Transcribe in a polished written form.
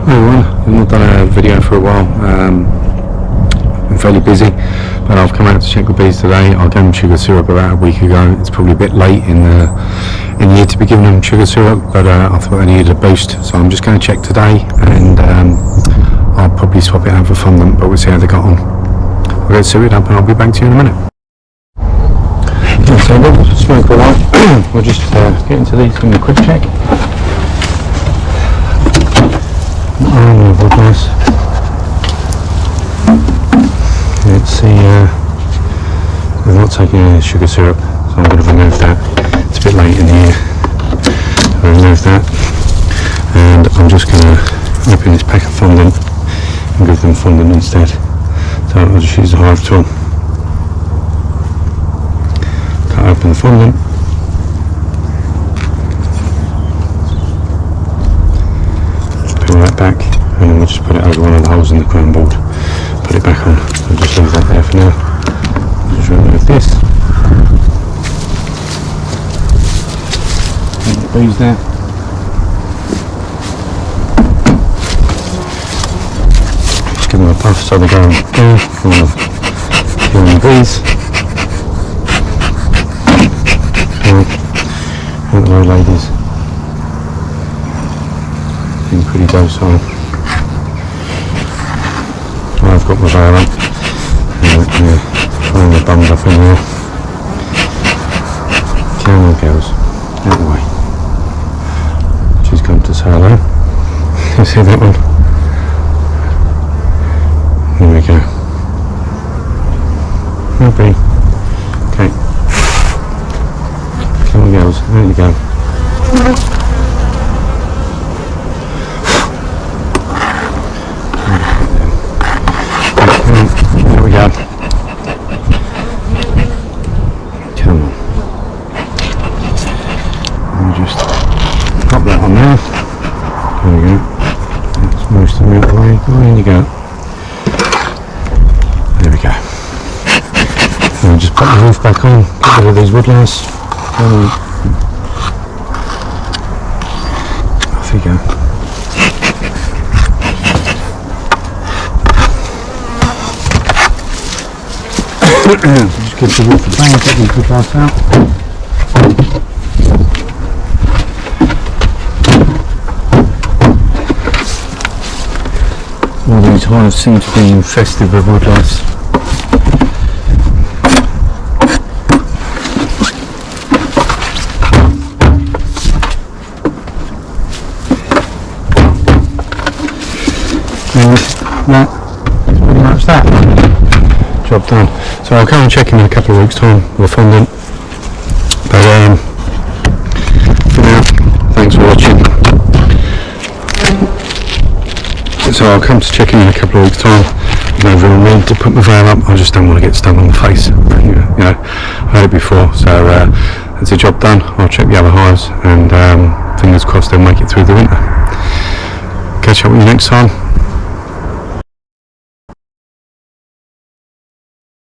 Everyone, I've not done a video for a while. I'm fairly busy, but I've come out to check the bees today. I gave them sugar syrup about a week ago. It's probably a bit late in the year to be giving them sugar syrup, but I thought they needed a boost, so I'm just going to check today, and I'll probably swap it out for fondant, but we'll see how they got on. I'll get syrup up and I'll be back to you in a minute. Okay, so we'll smoke all right. We'll just get into these in a quick check. Nice. Let's see, we're not taking any sugar syrup, so I'm going to remove that. It's a bit late in the year. I'll remove that, and I'm just going to open this pack of fondant and give them fondant instead. So I'll just use the hive tool, cut open the fondant, peel that back, and then we'll just put it over one of the holes in the crown board, put it back on. I'll just leave that there for now. I'll just remove this. And the bees there. Just give them a puff so they go down, full of killing bees. Hello ladies. Been pretty docile. I've got my veil on. Throwing the bums off in there. Come on girls, out the way. She's come to say hello. You see that one? There we go. Okay. Okay. Come on girls, there you go. There we go. Come on. Let me just pop that on there. There we go. Let's most of them out the way. Go in you go. There we go. And just pop the roof back on. Get rid of these woodlice. Off you go. Just give the roof a bang, get these woodlice out. All these hives seem to be infested with woodlice. And that is pretty much that. Job done. So I'll come and check in a couple of weeks' time with fondant. But for now, thanks for watching. So I'll come to check in a couple of weeks' time. No real need to put my veil up. I just don't want to get stung on the face. You know, I heard it before. So that's a job done. I'll check the other hives, and fingers crossed they'll make it through the winter. Catch up with you next time.